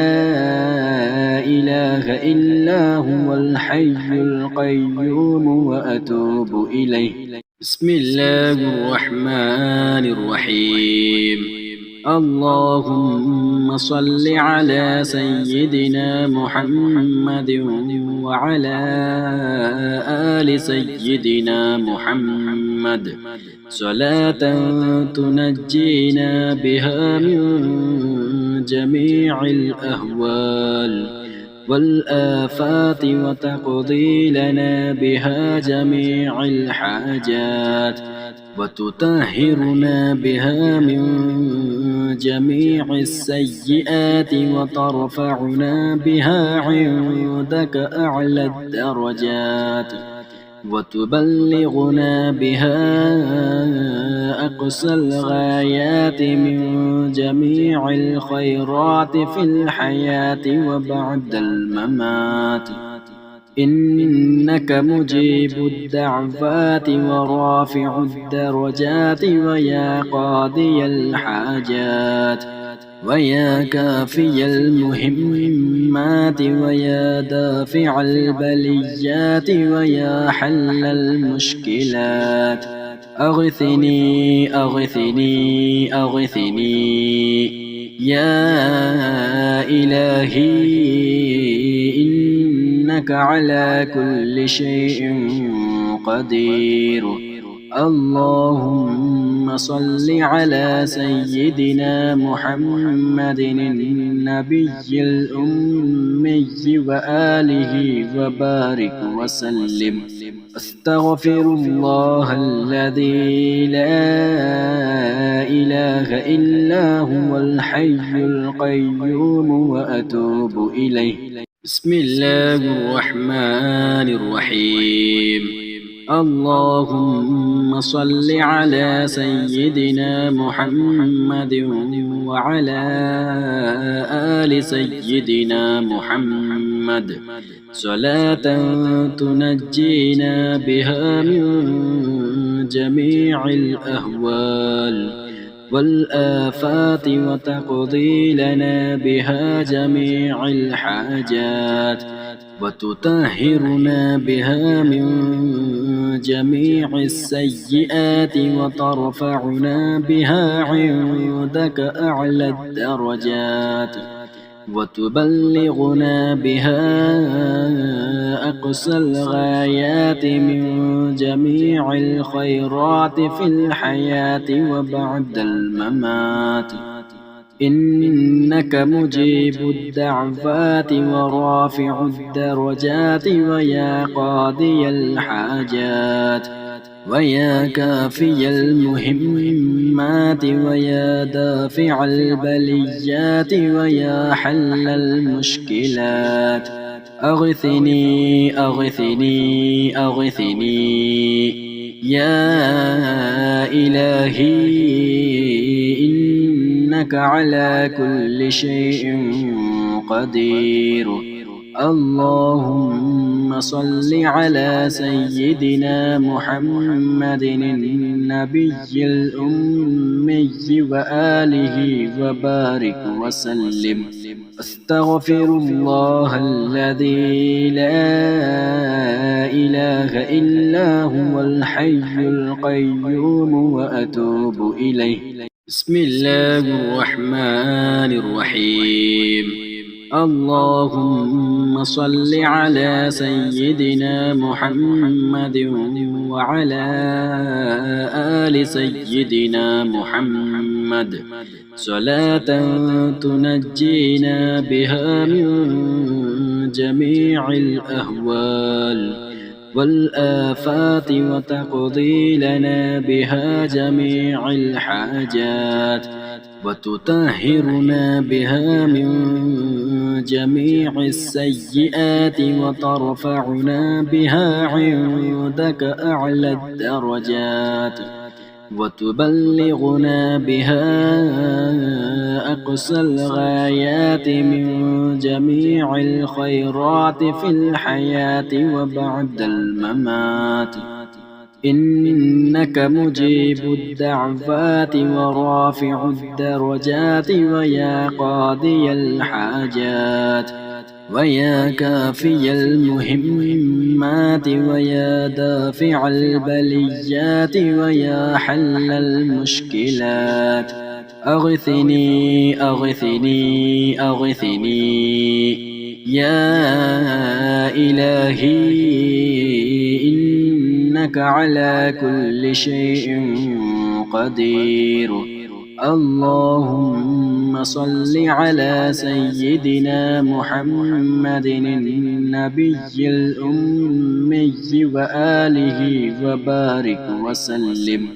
إله إلا هو الحي القيوم وأتوب إليه. بسم الله الرحمن الرحيم. اللهم صل على سيدنا محمد وعلى آل سيدنا محمد صلاة تنجينا بها من جميع الأهوال والآفات وتقضي لنا بها جميع الحاجات وتطهرنا بها من جميع السيئات وترفعنا بها عندك أعلى الدرجات وتبلغنا بها أقصى الغايات من جميع الخيرات في الحياة وبعد الممات. إنك مجيب الدعوات ورافع الدرجات ويا قاضي الحاجات ويا كافي المهمات ويا دافع البليات ويا حل المشكلات. أغثني أغثني أغثني يا إلهي، إنك على كل شيء قدير. اللهم صل على سيدنا محمد النبي الأمي وآله وبارك وسلم. أستغفر الله الذي لا إله إلا هو الحي القيوم وأتوب إليه. بسم الله الرحمن الرحيم. اللهم صل على سيدنا محمد وعلى آل سيدنا محمد صلاة تنجينا بها من جميع الأهوال والآفات وتقضي لنا بها جميع الحاجات وتطهرنا بها من جميع السيئات وترفعنا بها عندك أعلى الدرجات وتبلغنا بها أقصى الغايات من جميع الخيرات في الحياة وبعد الممات. إنك مجيب الدعوات ورافع الدرجات ويا قاضي الحاجات ويا كافي المهمات ويا دافع البليات ويا حل المشكلات أغثني أغثني أغثني يا إلهي إنك على كل شيء قدير. اللهم صل على سيدنا محمد النبي الأمي وآله وبارك وسلم. أستغفر الله الذي لا إله إلا هو الحي القيوم وأتوب إليه. بسم الله الرحمن الرحيم. اللهم صل على سيدنا محمد وعلى آل سيدنا محمد صلاة تنجينا بها من جميع الأهوال والآفات وتقضي لنا بها جميع الحاجات وتطهرنا بها من جميع السيئات وترفعنا بها عندك أعلى الدرجات وتبلغنا بها أقصى الغايات من جميع الخيرات في الحياة وبعد الممات. إنك مجيب الدعوات ورافع الدرجات ويا قاضي الحاجات ويا كافي المهمات ويا دافع البليات ويا حل المشكلات أغثني أغثني أغثني يا إلهي إنك على كل شيء قدير. اللهم صل على سيدنا محمد النبي الأمي وآله وبارك وسلم.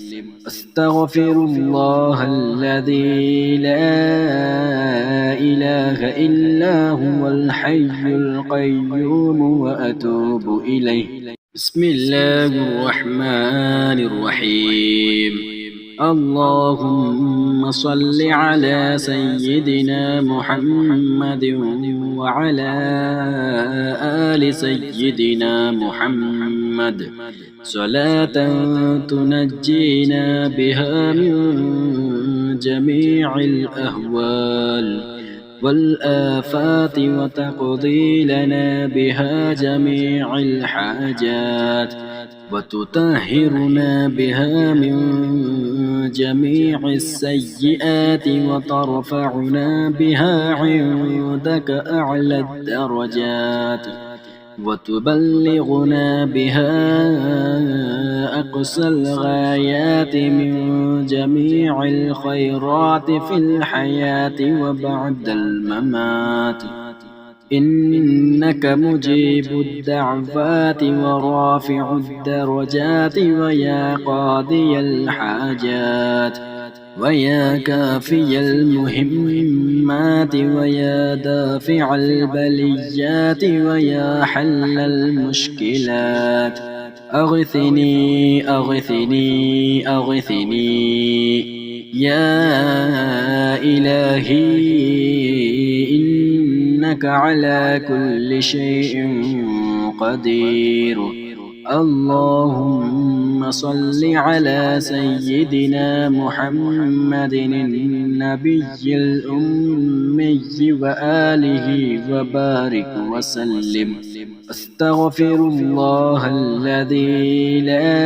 أستغفر الله الذي لا إله إلا هو الحي القيوم وأتوب إليه. بسم الله الرحمن الرحيم. اللهم صل على سيدنا محمد وعلى آل سيدنا محمد صلاة تنجينا بها من جميع الأهوال والآفات وتقضي لنا بها جميع الحاجات وتطهرنا بها من جميع السيئات وترفعنا بها عندك أعلى الدرجات وتبلغنا بها أقصى الغايات من جميع الخيرات في الحياة وبعد الممات. إنك مجيب الدعوات ورافع الدرجات ويا قاضي الحاجات ويا كافي المهمات ويا دافع البليات ويا حل المشكلات أغثني أغثني أغثني يا إلهي إنك على كل شيء قدير. اللهم صل على سيدنا محمد النبي الأمي وآله وبارك وسلم. أستغفر الله الذي لا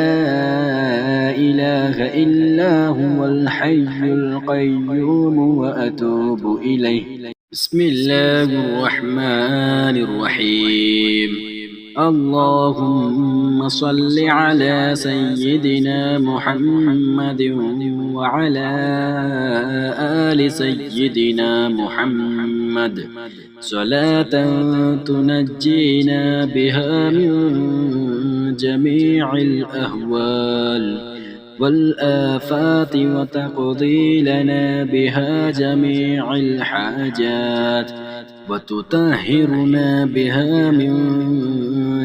إله إلا هو الحي القيوم وأتوب إليه. بسم الله الرحمن الرحيم. اللهم صل على سيدنا محمد وعلى آل سيدنا محمد صلاة تنجينا بها من جميع الأهوال والآفات وتقضي لنا بها جميع الحاجات وتطهرنا بها من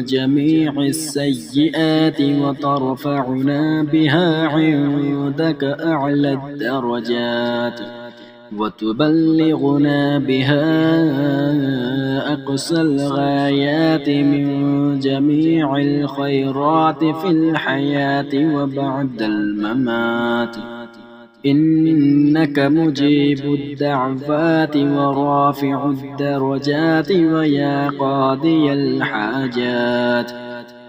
جميع السيئات وترفعنا بها عندك أعلى الدرجات وتبلغنا بها أقصى الغايات من جميع الخيرات في الحياة وبعد الممات إنك مجيب الدعوات ورافع الدرجات ويا قاضي الحاجات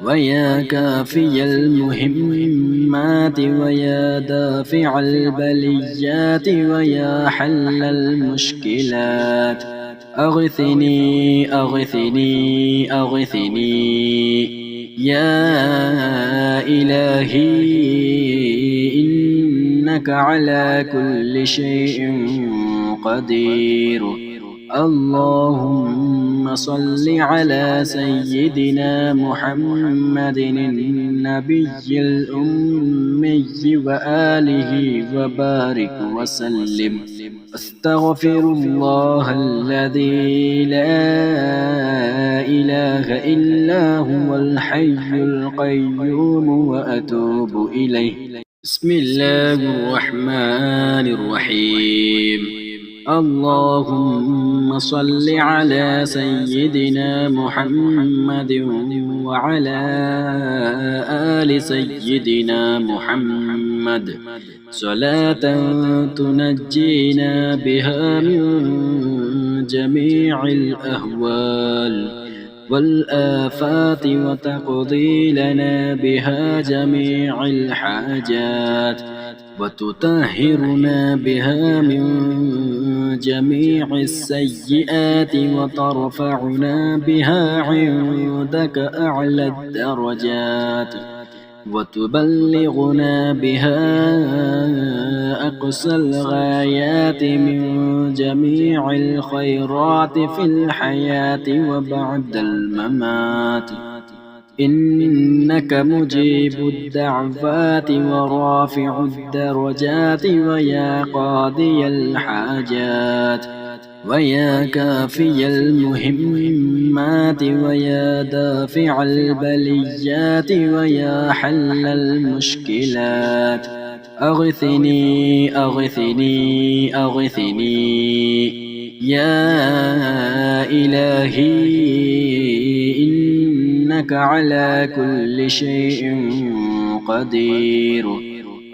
ويا كافي المهمات ويا دافع البليات ويا حل المشكلات أغثني أغثني أغثني يا إلهي إنك على كل شيء قدير. اللهم صل على سيدنا محمد النبي الأمي وآله وبارك وسلم. أستغفر الله الذي لا إله إلا هو الحي القيوم وأتوب إليه. بسم الله الرحمن الرحيم. اللهم صل على سيدنا محمد وعلى آل سيدنا محمد صلاة تنجينا بها من جميع الأهوال والآفات وتقضي لنا بها جميع الحاجات وتطهرنا بها من جميع السيئات وترفعنا بها عندك أعلى الدرجات وتبلغنا بها أقصى الغايات من جميع الخيرات في الحياة وبعد الممات إنك مجيب الدعوات ورافع الدرجات ويا قاضي الحاجات ويا كافي المهمات ويا دافع البليات ويا حل المشكلات أغثني أغثني أغثني يا إلهي إنك على كل شيء قدير.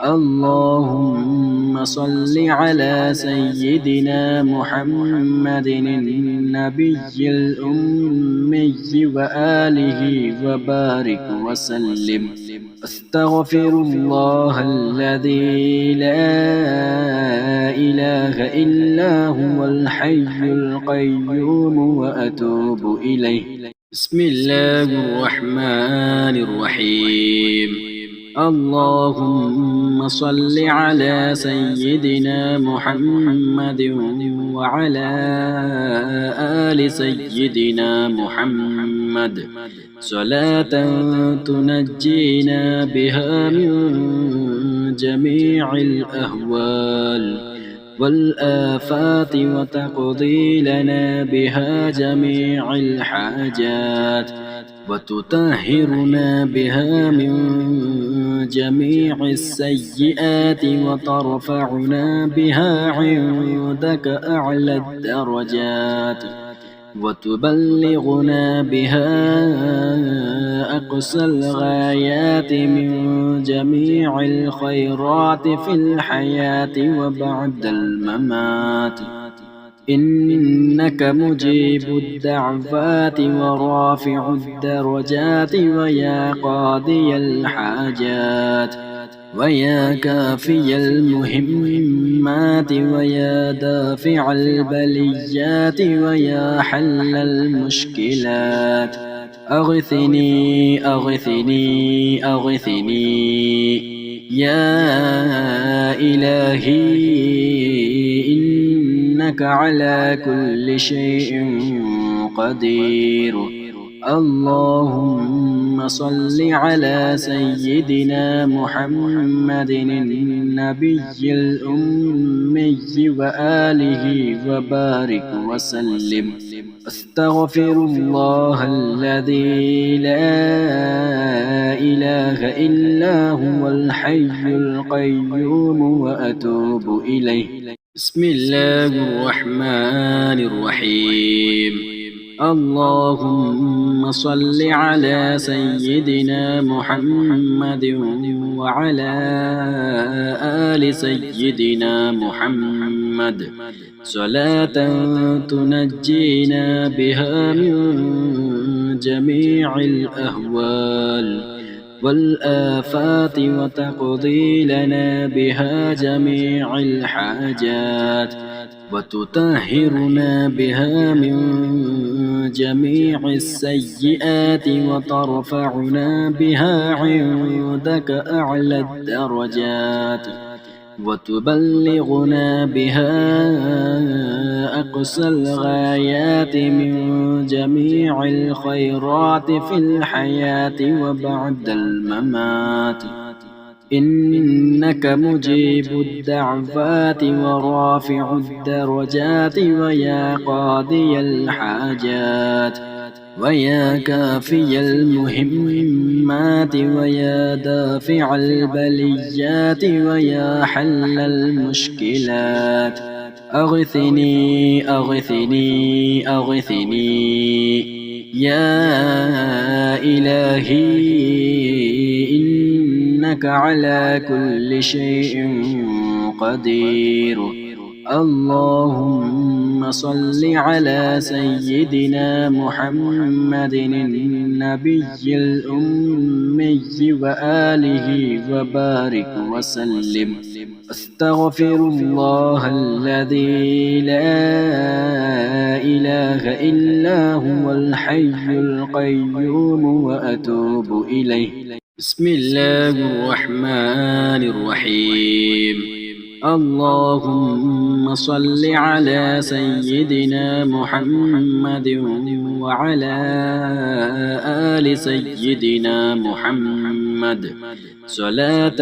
اللهم صل على سيدنا محمد النبي الأمي وآله وبارك وسلم. أستغفر الله الذي لا إله إلا هو الحي القيوم وأتوب إليه. بسم الله الرحمن الرحيم. اللهم صل على سيدنا محمد وعلى آل سيدنا محمد صلاة تنجينا بها من جميع الأهوال والآفات وتقضي لنا بها جميع الحاجات وتطهرنا بها من جميع السيئات وترفعنا بها عندك أعلى الدرجات وتبلغنا بها أقصى الغايات من جميع الخيرات في الحياة وبعد الممات إنك مجيب الدعوات ورافع الدرجات ويا قاضي الحاجات ويا كافي المهمات ويا دافع البليات ويا حل المشكلات أغثني أغثني أغثني يا إلهي إنك على كل شيء قدير. اللهم صل على سيدنا محمد النبي الأمي وآله وبارك وسلم. أستغفر الله الذي لا إله إلا هو الحي القيوم وأتوب إليه. بسم الله الرحمن الرحيم. اللهم صل على سيدنا محمد وعلى آل سيدنا محمد صلاة تنجينا بها من جميع الأهوال والآفات وتقضي لنا بها جميع الحاجات وتطهرنا بها من جميع السيئات وترفعنا بها عندك أعلى الدرجات وتبلغنا بها أقصى الغايات من جميع الخيرات في الحياة وبعد الممات. إنك مجيب الدعوات ورافع الدرجات ويا قاضي الحاجات ويا كافي المهمات ويا دافع البليات ويا حل المشكلات. أغثني أغثني أغثني يا إلهي إنك على كل شيء قدير. اللهم صل على سيدنا محمد النبي الأمي وآله وبارك وسلم. أستغفر الله الذي لا إله إلا هو الحي القيوم وأتوب إليه. بسم الله الرحمن الرحيم. اللهم صل على سيدنا محمد وعلى آل سيدنا محمد صلاة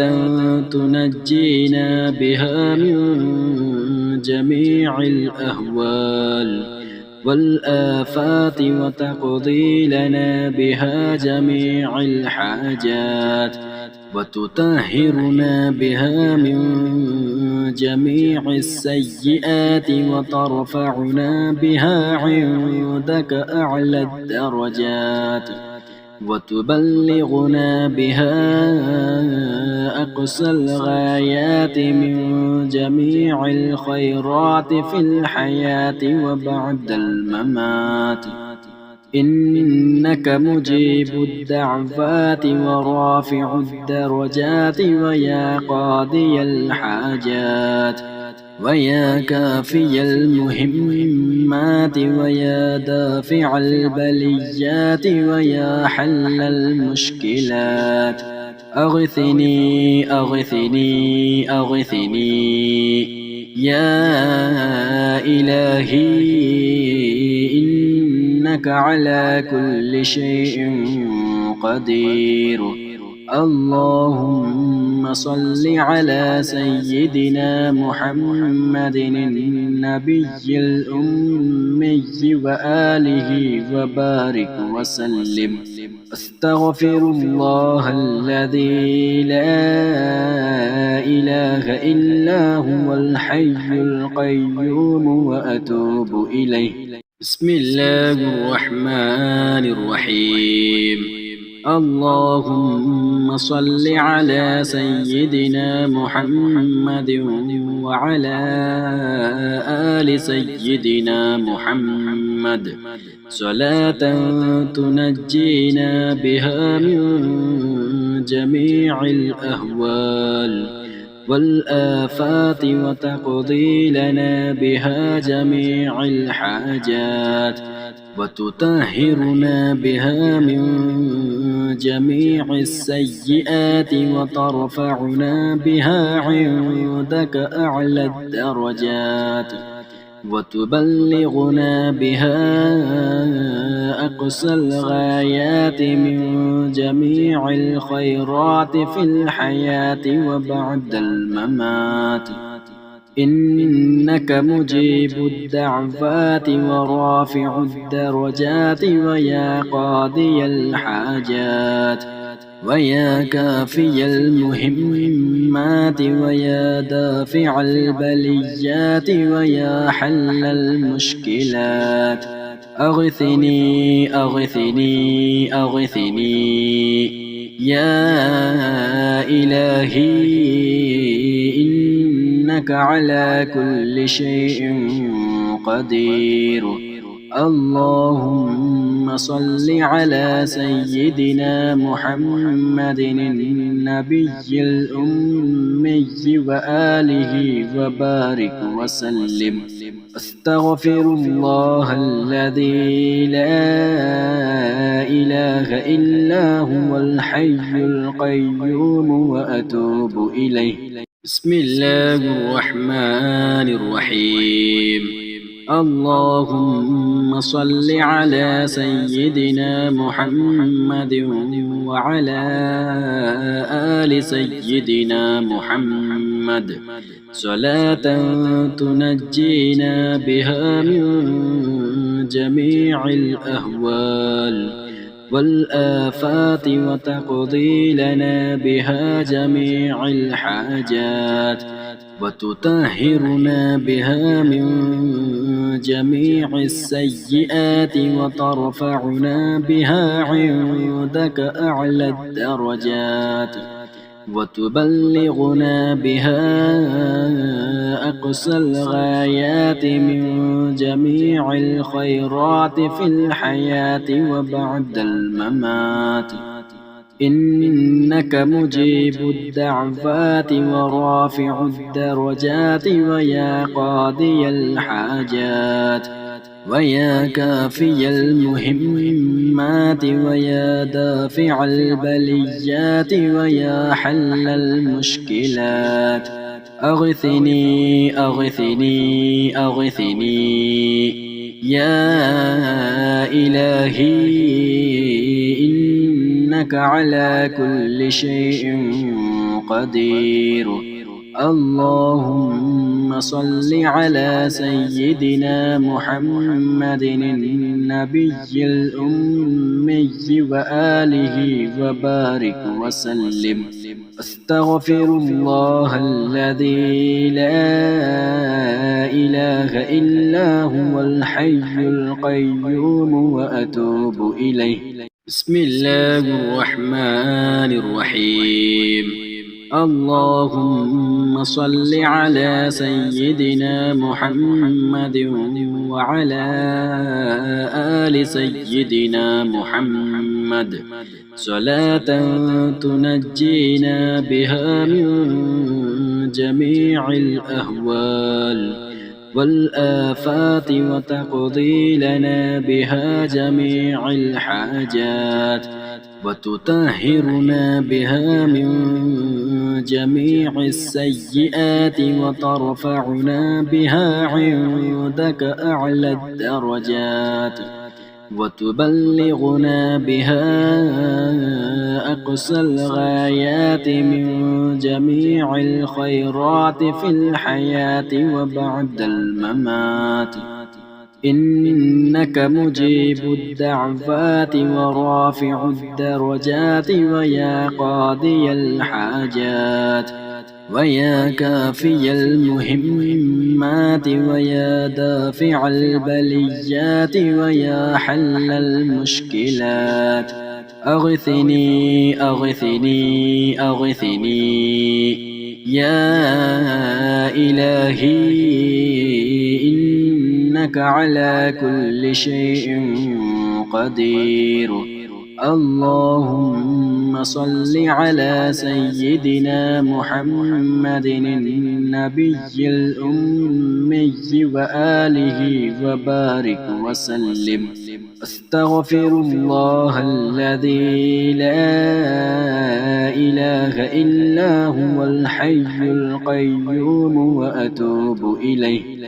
تنجينا بها من جميع الأهوال والآفات وتقضي لنا بها جميع الحاجات وتطهرنا بها من جميع السيئات وترفعنا بها عندك أعلى الدرجات وتبلغنا بها أقصى الغايات من جميع الخيرات في الحياة وبعد الممات. إنك مجيب الدعوات ورافع الدرجات ويا قاضي الحاجات ويا كافي المهمات ويا دافع البليات ويا حل المشكلات. أغثني أغثني أغثني يا إلهي إنك على كل شيء قدير. اللهم صل على سيدنا محمد النبي الأمي وآله وبارك وسلم. أستغفر الله الذي لا إله إلا هو الحي القيوم وأتوب إليه. بسم الله الرحمن الرحيم. اللهم صل على سيدنا محمد وعلى آل سيدنا محمد صلاة تنجينا بها من جميع الأهوال والآفات وتقضي لنا بها جميع الحاجات وتطهرنا بها من جميع السيئات وترفعنا بها عندك أعلى الدرجات وتبلغنا بها أقصى الغايات من جميع الخيرات في الحياة وبعد الممات إنك مجيب الدعوات ورافع الدرجات ويا قاضي الحاجات ويا كافي المهمات ويا دافع البليات ويا حل المشكلات أغثني أغثني أغثني يا إلهي إنك على كل شيء قدير اللهم صل على سيدنا محمد النبي الأمي وآله وبارك وسلم أستغفر الله الذي لا إله إلا هو الحي القيوم وأتوب إليه بسم الله الرحمن الرحيم اللهم صل على سيدنا محمد وعلى آل سيدنا محمد صلاة تنجينا بها من جميع الأهوال والآفات وتقضي لنا بها جميع الحاجات وتطهرنا بها من جميع السيئات وترفعنا بها عندك أعلى الدرجات وتبلغنا بها أقصى الغايات من جميع الخيرات في الحياة وبعد الممات إنك مجيب الدعوات ورافع الدرجات ويا قاضي الحاجات ويا كافي المهمات ويا دافع البليات ويا حل المشكلات أغثني أغثني أغثني يا إلهي إنك على كل شيء قدير اللهم صل على سيدنا محمد النبي الأمي وآله وبارك وسلم أستغفر الله الذي لا إله إلا هو الحي القيوم وأتوب إليه بسم الله الرحمن الرحيم اللهم صل على سيدنا محمد وعلى آل سيدنا محمد صلاة تنجينا بها من جميع الأهوال والآفات وتقضي لنا بها جميع الحاجات وتطهرنا بها من جميع السيئات وترفعنا بها عندك أعلى الدرجات وتبلغنا بها أقصى الغايات من جميع الخيرات في الحياة وبعد الممات إنك مجيب الدعوات ورافع الدرجات ويا قاضي الحاجات ويا كافي المهمات ويا دافع البليات ويا حل المشكلات أغثني أغثني أغثني يا إلهي إنك على كل شيء قدير اللهم اللهم صل على سيدنا محمد النبي الأمي وآله وبارك وسلم. أستغفر الله الذي لا إله إلا هو الحي القيوم وأتوب إليه.